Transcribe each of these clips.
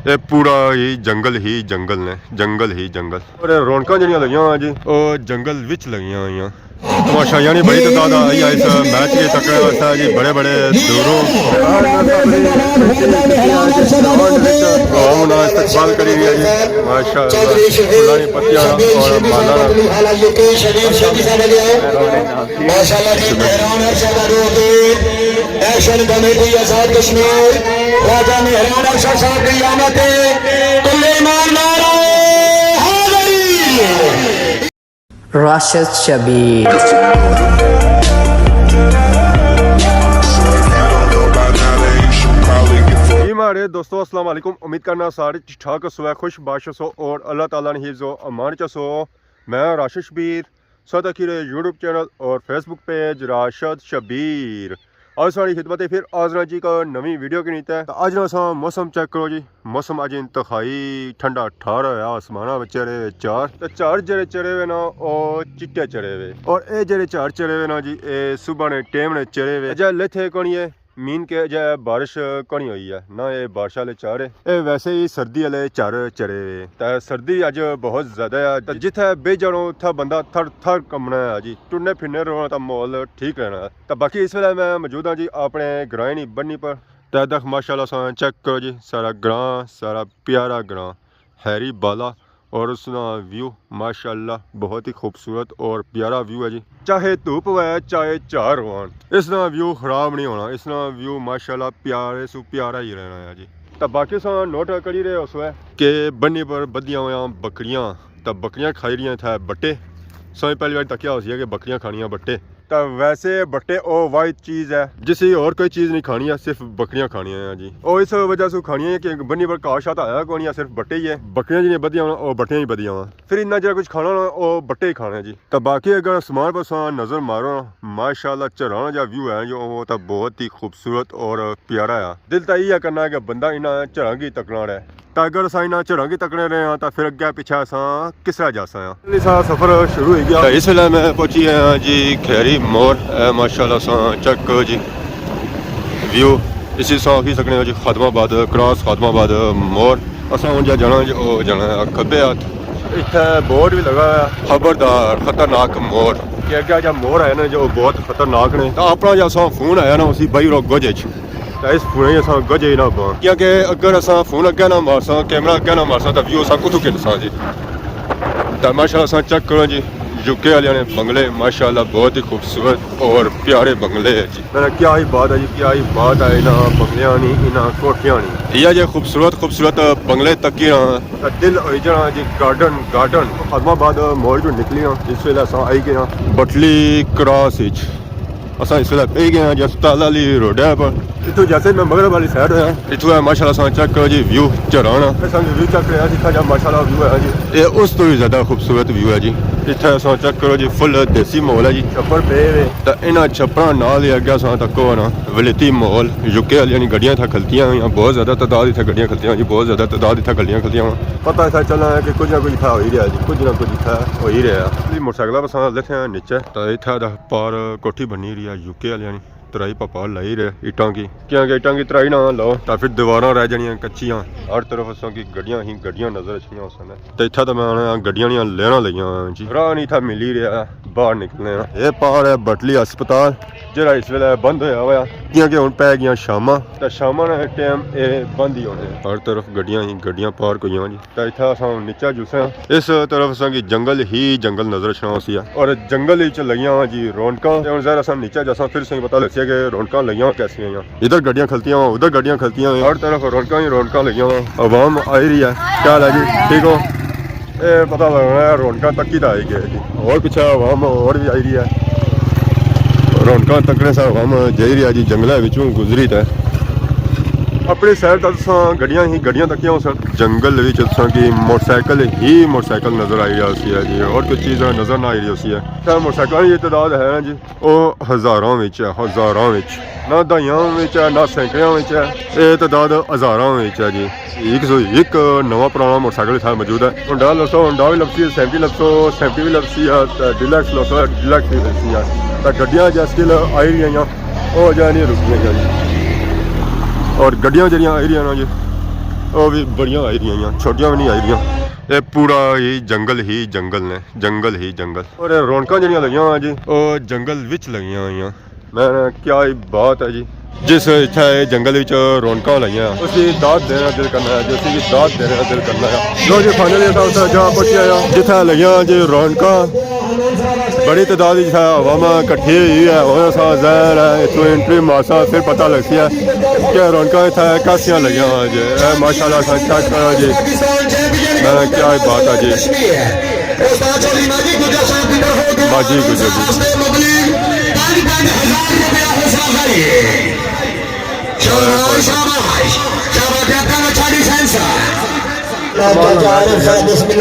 ਇਹ ਪੂਰਾ ਹੀ ਜੰਗਲ ਨੇ, ਜੰਗਲ ਹੀ ਜੰਗਲ। ਔਰ ਰੌਣਕਾਂ ਜਿਹੜੀਆਂ ਲੱਗੀਆਂ ਹੋਈਆਂ ਜੀ ਉਹ ਜੰਗਲ ਵਿੱਚ ਲੱਗੀਆਂ ਹੋਈਆਂ। माशा यानी बड़ी तादाद आई है इस मैच के तकड़े वास्ते जी। बड़े बड़े दूरों इस्तेमाल करी हुई है जी माशा पत्तियां और एक्शन कमेटी आजाद कश्मीर राजा मेहरान अफसर साहब की आमद Rashid Shabir। हमारे दोस्तों अस्सलाम वालेकुम, उम्मीद करना सारे ठीक ठाक हो, खुश बाश हो और अल्लाह ताला ने हिफ्ज़ व अमान च हो। मैं राशिद शबीर सद अखीर यूट्यूब चैनल और फेसबुक पेज राशिद शबीर। आज सारी खिदमत फिर आजना जी का नवी वीडियो की नीत है। तो अज ना मौसम चेक करो जी। मौसम अज इंतहाई ठंडा ठार होया, आसमाना चढ़े चार तो चार जेरे चढ़े हुए ना और चिट्टे चढ़े हुए। और ये जेरे चार चढ़े हुए ना जी ये सुबह ने टेम ने चढ़े हुए अजय लेथे कौन है मीन के अजय बारिश कौनी हुई है ना। ये बारिश वाले चार है, ये वैसे ही सर्दी वाले चार चढ़े हुए। तो सर्दी अज बहुत ज्यादा है, तो जिथे बेजानो उत्थे बंदा थर थर कमना है जी। टुरने फिरने रोना तो माहौल ठीक रहना है। तो बाकी इस वेले मैं मौजूद हाँ जी अपने ग्रां बन्नी पर। तो तक माशाल्लाह सा चेक करो जी, सारा ग्रां, सारा प्यारा ग्रां हैरी बाला और उसका व्यू माशाल्लाह बहुत ही खूबसूरत और प्यारा व्यू है जी। चाहे धूप है चाहे चार हो, इसका व्यू खराब नहीं होना, इसका व्यू माशाल्लाह प्यारे सु प्यारा ही रहना है जी। तो बाकी सा नोट करी रहे उस कि बन्नी पर बदियां हुआ बकरियां, तो बकरियां खाई रही थे बट्टे। सो पहली बार तकिया हो कि बकरियां खानियां बट्टे। तो वैसे बट्टे ओ वाइट चीज़ है जिसे और कोई चीज़ नहीं खानी है, सिर्फ बकरियां खानी है जी। और इस वजह से खानी है कि बन्नी पर काश आता है कौन, सिर्फ बट्टे ही है। बकरियां जिन्हें बदियां और बट्टियां ही बदियां फिर इन्ना जरा कुछ खाना ना वो बट्टे ही खाने जी। तो बाकी अगर आसमान पर नज़र मारो माशाल्लाह चढ़ाना जो व्यू है जो वो तो बहुत ही खूबसूरत और प्यारा है। दिल तो यही करना है कि बंदा इन्हें चढ़ांगी तकना रहे। तो अगर असा इन्हें चढ़ांगी तकने रहे हैं तो फिर अगे पिछे असा किस तरह जा सकते हैं। सफ़र शुरू हो गया। इस वेले मैं पहुंची है जी खैरी मोर। माशाल्लाह सा चेक करो जी व्यू। इसी सा आखी सकने जी खादमाबाद क्रॉस खादमाबाद मोर। असा हूँ जो जाना जी वो जाना है खब्बे हाथ। इतने बोर्ड भी लगा है खबरदार खतरनाक मोर कि अगर जो मोर है ना जो बहुत खतरनाक ने। तो अपना जो असा फोन आया ना उसी बई रो गजे तो इस फोन ही असा गजे ही ना पा, क्योंकि अगर असा फोन अगे ना मारसा कैमरा अगे ना मारसा तो व्यू असा कुतों किनसा जी। तो माशाल्लाह असा चेक करो जी यूके वाले ने बंगले माशाल्लाह बहुत ही खूबसूरत और प्यारे बंगले है जी। मेरा क्या ही बात है जी, क्या ही बात है इन्ह बंगलियां नी इन्ह कोठियां नी। यह जो खूबसूरत खूबसूरत बंगले तकी दिल हो जाना जी। गार्डन गार्डन खादमाबाद मोड़ जो निकली इस वेले असा आई गए बटली क्रॉस असा इस वेले पे गए जी अस्पताल वाली रोड पर। इतों जैसे मैं मगरब वाली साइड है इतों है माशाल्लाह चेक करो जी व्यू चढ़ाना व्यू चेक रहा दिखा जा माशाल्लाह व्यू है जी। ये उस तो भी ज़्यादा खूबसूरत व्यू है जी। इतना असा चेक करो जी फुल देसी माहौल है जी। छप्पर पे तो इन्होंने छप्परा नाल ही अगे असा तक हो ना वलेती माहौल यूके वाली गड्डियां इतना खलतियां हुई बहुत ज़्यादा तादाद इतना गड्डियां खलतियां जी। बहुत ज़्यादा तादाद इतना गड्डियां खलतियां पता ऐसा चलना है कि कुछ ना कुछ था हो ही रहा जी, कुछ ना कुछ था हो ही रहा। मोटरसाइकिल पर लेते हैं नीचे तो इतना पार कोठी बनी रही है यूके वाली तराई पापा लाई रहे इटां की, क्योंकि इटां की तराई ना लो तो फिर दीवारा रह जानियां कच्चियां। हर तरफ असों की गड्डियां ही गड्डियां नजर आइयां उस समय। तो इतना तो मैं गड्डियां लेना लिया जी। राह नहीं था मिल ही रहा बाहर निकलने। ये पार है बटली अस्पताल जरा इस वेले बंद होया हुआ क्योंकि हुण पै गई शामां तो शामां ने टाइम ये बंद ही होने। हर तरफ गड्डियां ही गड्डियां पार्क हुई जी। तो इतना अस नीचा जुसे इस तरफ असा की जंगल ही जंगल नजर आना सी और जंगल ही च लगियां जी रौनकां। हुण जरा अस नीचा जसा फिर सही पता लगे कि रौनकां लगियां कैसी हैं। इधर गड्डियां खलतियां उधर गड्डियां खलतियां हर तरफ रौनकां ही रौनकां लगियां। आवाम आई रही है। क्या हाल है जी, ठीक हो? ये पता लगना है रौनकां तक ही तो आई गए जी। और पिछले आवाम और भी आई रही है रौनकां तकने से आवाम जाई रही है जी। जंगलों विचों गुजरी है अपनी साइड तक गड्डियां ही गड्डियां तकियां सन। जंगल की मोटरसाइकिल ही मोटरसाइकिल नजर आई रही है जी। और कुछ चीज़ नजर ना आई रही है। तो मोटरसाइकिल की तादाद है ना जी वो हज़ारों हज़ारों ना दहाइयां है ना सैकड़ियां है। ये तादाद हज़ारों है जी। 101 नवा पुराना मोटरसाइकिल इतना मौजूद है। होंडा लसो होंडा भी लपसी 70 लपसो 70 भी लपसी है। डिलक्स लसो डिलक्स भी लपसी है। तो गड्डियां जैसे आई रही हैं वो जा नहीं रुकी जी। और गड्डियां जड़ियां आई रही ना जी ਉਹ ਵੀ ਬੜੀਆਂ ਆਈ ਰਹੀਆਂ ਛੋਟੀਆਂ ਵੀ ਨਹੀਂ ਆਈ ਰਹੀਆਂ ਇਹ ਪੂਰਾ ਹੀ ਜੰਗਲ ਨੇ ਜੰਗਲ ਹੀ ਜੰਗਲ ਔਰ ਇਹ ਰੌਣਕਾਂ ਜਿਹੜੀਆਂ ਲੱਗੀਆਂ ਹੋਈਆਂ ਜੀ ਉਹ ਜੰਗਲ ਵਿੱਚ ਲੱਗੀਆਂ ਹੋਈਆਂ ਮੈਂ ਕਿਆ ਹੀ ਬਾਤ ਹੈ ਜੀ ਜਿਸ ਇੱਥੇ ਜੰਗਲ ਵਿੱਚ ਰੌਣਕਾਂ ਲਾਈਆਂ ਉਸਦੀ ਦਾਤ ਦੇਣਾ ਦਿਲ ਕਰਨਾ ਹੈ ਜਿਸ ਦੀ ਦਾਤ ਦੇਣਾ ਦਿਲ ਕਰਨਾ ਹੈ ਲੋ ਜੀ ਫਾਈਨਲੀ ਤਾਂ ਉੱਥੇ ਜਾ ਪਹੁੰਚਿਆ ਆ ਜਿੱਥੇ ਲੱਗੀਆਂ ਜੀ ਰੌਣਕਾਂ बड़ी तादाद हवामा इकट्ठी हुई है और सा जहर है इतों एंट्री मासा फिर पता लगती है कि रौनक इतना कैसियाँ लगिया हुआ जी माशाल्लाह चेक करो जी मैं क्या बात है जी बाजी गुजर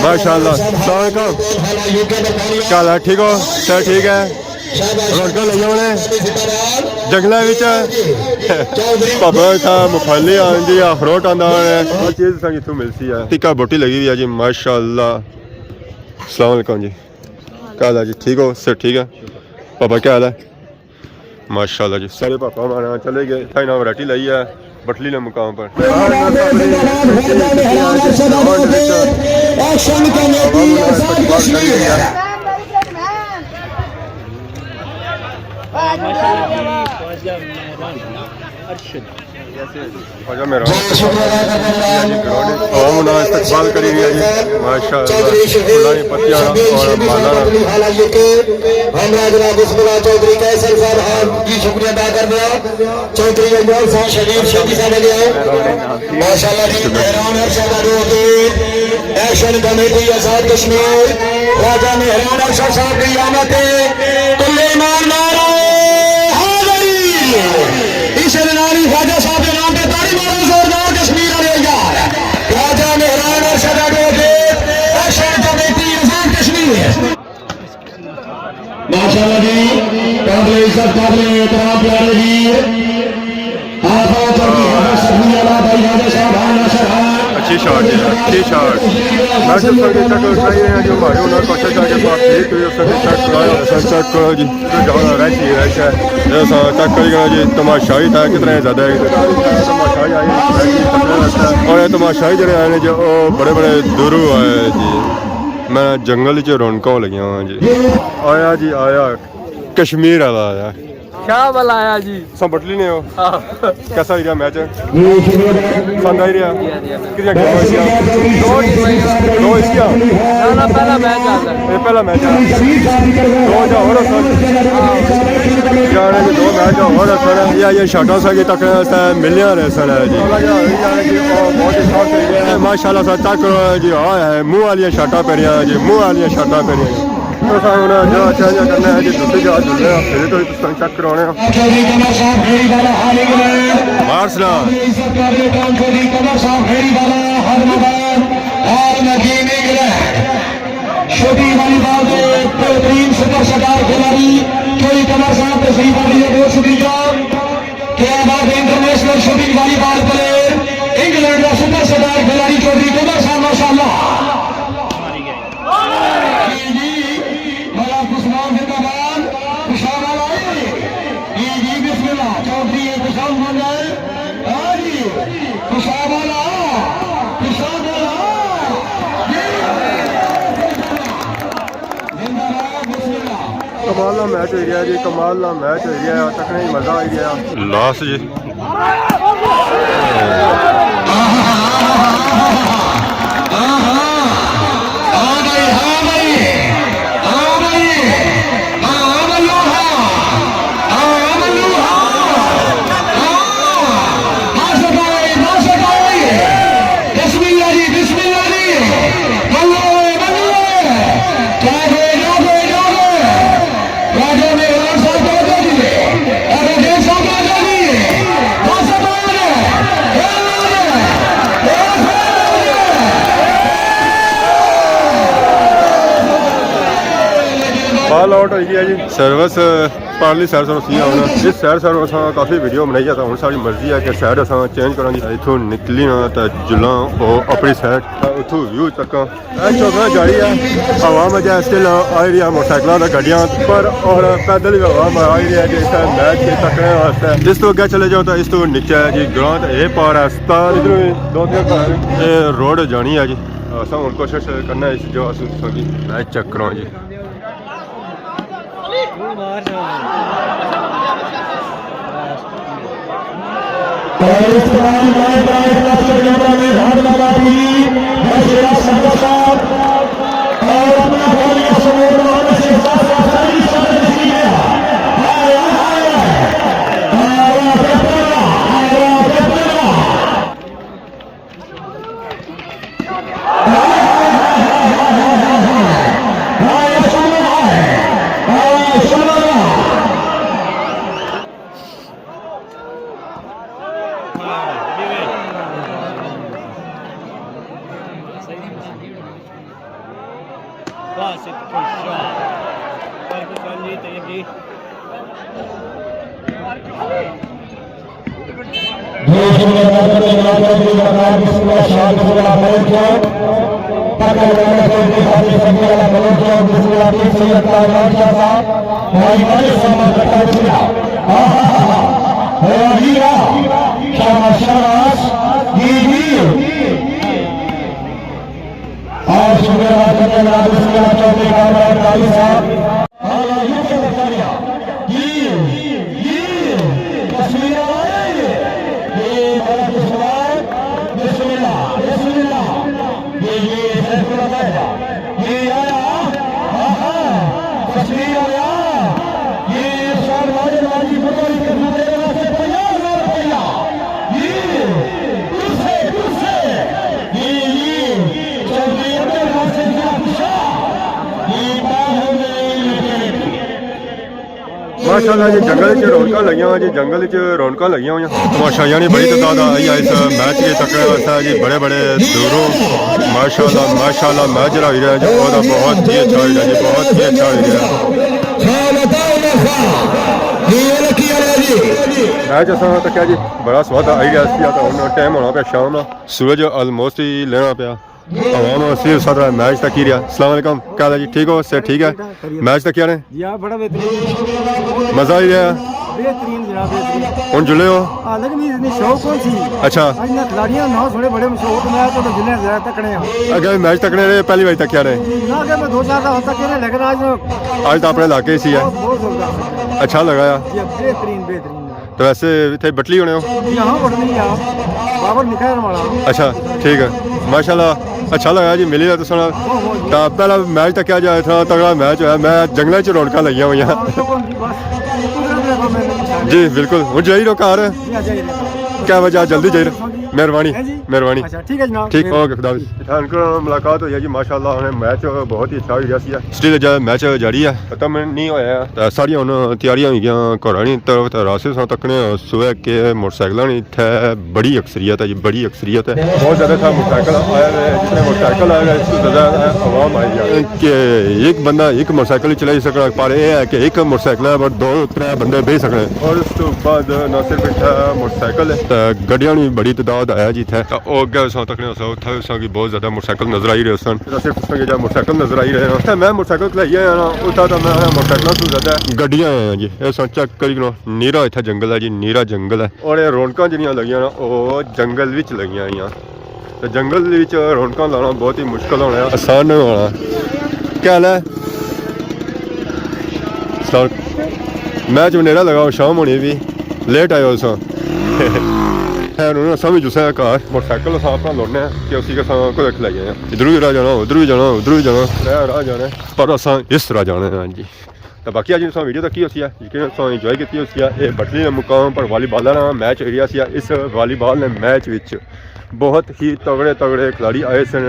माशाल्लाह क्या है ठीक हो सर ठीक है रौनक लगी होने जंगलों पापा इतना मुफाली आती है अखरोट आता हर चीज़ इतों मिलती है टिक्का बोटी लगी हुई है जी माशाल्लाह अस्सलाम वालेकुम जी क्या हाल है जी ठीक हो सर ठीक है पापा क्या हाल है माशाल्लाह जी सारे पापा हमारे चले गए इतना वैरायटी लाई है बटली ने मुकाम पर इस्तेमाल करी हुई है जी माशाल्लाह पत्तियां और माला चौधरी कैसर साहब की शुक्रिया अदा कर रहा चौधरी अजमल साहब शरीफ शोकी साहब गए माशाल्लाह जी मेहरान अरशद एक्शन कमेटी आजाद कश्मीर राजा मेहरान अरशद साहब की आमद कुल्ले ईमान नारा हाज़री इस नारी ख्वाजा साहब के नाम पे ताली मारो जोरदार कश्मीर वाले यार राजा मेहरान अरशद एक्शन कमेटी आजाद कश्मीर माशाल्लाह जी काबिल इज्जत काबिल एहतराम प्यारे वीर आफा चौकी हमें सभी अला भाई राजा साहब आना शराब अच्छी शॉट है अच्छी शॉट मैच तक तक उठाई है जो हमारे उन्होंने कोशिश करके बात की तो उसने चेक कराया चेक करो जी जाना रह है ऐसा चेक करेगा जी तमाशाई था कितना ज़्यादा है तमाशाई आई और ये तमाशाई जड़े आए जो बड़े बड़े दूरों आए जी मैं जंगल च रौनकों लगिया हुआ जी आया जी आया कश्मीर वाला आया क्या वाला आया जी संबटली ने हो कैसा एरिया मैच पसंद आई रहा कितने गेम दो इसका पहला मैच आता ये पहला मैच है दो जा और जाने के दो मैच और या ये शाटा सा की तक मिलिया रहे सर है जी माशाल्लाह सा तक जी हाँ है मुँह वाली शाटा पेरिया जी मुँह वाली शाटा पेरिया तो सामने जो चेंज करना है जी दूसरी जगह जुड़ने फिर तो चेक कराने मार्सला छोटी वाली बात बेहतरीन सुपर स्टार खिलाड़ी चोरी कमर साहब तशरीफ वाली बहुत शुक्रिया क्या बात है इंटरनेशनल शूटिंग वाली बात प्लेयर इंग्लैंड का सुपर स्टार खिलाड़ी चौधरी कमर साहब माशाल्लाह कमाल का मैच हो गया जी कमाल का मैच हो गया तकने मजा आ गया लास्ट जी ऑल आउट हो गया जी सर्विस पारली सैर सरों सी आना इस सैर सरों असां काफ़ी वीडियो बनाई है तो हुण साडी मर्जी है कि सैर असां चेंज करांगे इत्थों निकली ना तो जुल्लां ओह् अपनी साइड उत्थों व्यू तक चौथा जारी है हवा मजा स्टिल आई रही है मोटरसाइकिलों का गड्डियां पर और पैदल भी हवा आई रही है जी इस मैच के तकने वास्ते इस तो अगे चले जाओ तो इस तो नीचे है जी ग्रां ये पार है अस्पताल इधर दो तीन घर ये रोड जानी है जी असां हुण कोशिश करना है इस जो अस मैच चेक करां जी माशाअल्लाह जी जंगल च रौनक लगियां जी जंगल च रौनक लगियां हुई तमाशाइयां ने बड़ी तादाद आई है इस मैच के तकने वास्ते जी बड़े बड़े दूरों माशाअल्लाह मैच जरा हो रहा है जी बहुत ही अच्छा हो रहा है जी बहुत ही अच्छा हो रहा है मैच असा तक जी बड़ा स्वाद आई रहा तो हम टाइम होना पाया शाम का सूरज ऑलमोस्ट ही लेना पाया हवाम सिर्फ सारा मैच तक ही रहा अस्सलाम वालेकुम क्या हाल है जी ठीक हो सर ठीक है मैच तक क्या रहे जी हाँ बड़ा बेहतरीन मजा ही रहा बेहतरीन जनाब बेहतरीन हूँ जुले हो हालांकि मैं इतनी शौक कौन सी अच्छा आज ना खिलाड़ियों ना थोड़े बड़े मशहूर मैं तो जिले ज्यादा तकड़े हैं अगर मैच तकने रहे पहली बार तक क्या रहे ना कि मैं 2 साल का होता कह रहे लेकिन आज आज तो अपने इलाके से है बहुत जबरदस्त अच्छा लगाया जी बेहतरीन बेहतरीन तो वैसे इतने बटली होने हो यहाँ बढ़नी है बाबर निकाय वाला अच्छा ठीक है माशाल्लाह अच्छा लगा जी मिली तो सुना तो पहला मैच तक क्या जाए था तगड़ा मैच है मैं जंगल च रौनक लगी हुई हैं जी बिल्कुल हूँ जाई रहो घर क्या वजह जल्दी जाई रहो मेहरबानी मेहरबानी ठीक है जनाब ठीक ओके खुदा मुलाकात हुई है जी माशाअल्लाह उन्हें मैच बहुत ही अच्छा हो रहा सी स्टिल मैच जारी है खत्म नहीं होया तो सारियां हुण तैयारियां होई गईयां घरां तरफ तो रास्ते सां तकने सुबह के मोटरसाइकिलों ने इत्थे बड़ी अक्सरियत है जी बड़ी अक्सरियत है बहुत ज़्यादा था मोटरसाइकिल आए हुए जितने मोटरसाइकिल आए हुए इससे ज़्यादा आवाम आई है कि एक बंदा एक मोटरसाइकिल चलाई सकना पर यह है कि एक मोटरसाइकिल पर 2-3 बंदे बेच सकने और उस तो बाद न सिर्फ इतना मोटरसाइकिल गड्डियां भी बड़ी तादाद आया जी इत्थे अगे तकने उत्थे बहुत ज़्यादा मोटरसाइकिल नजर आई रहे सन सिर्फ मोटरसाइकिल नजर आई रहे हैं मैं मोटरसाइकिल चलाई आया ना उत्था तो मैं मोटरसाइकिलों तो ज़्यादा गड्डियां आए जी ये चेक करी नीरा इत्थे जंगल है जी नीरा जंगल है और ये रौनक जिहड़ियां लगियां ना वो जंगल विच लगियां आईयां तो जंगल विच रौनक लाना बहुत ही मुश्किल होना आसान नहीं होना क्या हाल है मैच नेड़ा लगाओ शाम होनी भी लेट आयो सा समझ उसे घर मोटरसाइकिल अस अपना लौटने कि उसी के को खिलाई आए इधर भी राह जाना उधर भी जाना उधर भी जाना राह जाना पर अस इस राह जाना है जी तो बाकी अज वीडियो तक उसी है यकीन इंजॉय की उसी है ये बटली ने मुकाम पर वॉलीबॉल का मैच हो रहा इस वॉलीबॉल ने मैच विच बहुत ही तगड़े तगड़े खिलाड़ी आए सन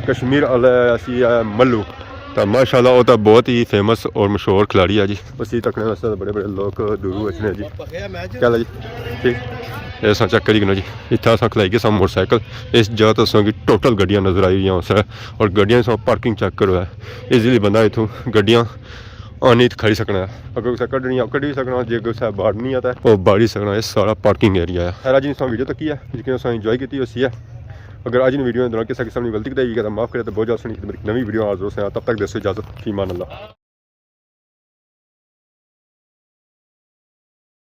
कश्मीर वाले मल्लू तो माशाल्लाह वो तो बहुत ही फेमस और मशहूर खिलाड़ी है जी उसी तकने वास्ते बड़े बड़े लोग दूरों बचने जी क्या जी ठीक ये चेक करी जी इतना अस खिलाई गए मोटरसाइकिल इस जगह तो असें टोटल गड्डियां नजर आई हुई और गड्डियां पार्किंग चेक करो है ईजीली बंदा इतों गड्डियां आनी तो खड़ी सकना है अगर कुछ कड्ढनी कड्ढी भी सकना जे कुछ बाड़नी है तो बाड़ी सकना ये सारा पार्किंग एरिया है अज ने वीडियो तक है जिसकी इंजॉय की उसी है अगर अज वीडियो के दौरान किसी किस्म की गलती बताई तो माफ़ करे तो बहुत ज़्यादा सुनी मेरी नवी वीडियो हाजिर हो तब तक दसो इजाज़त फीमान अल्लाह।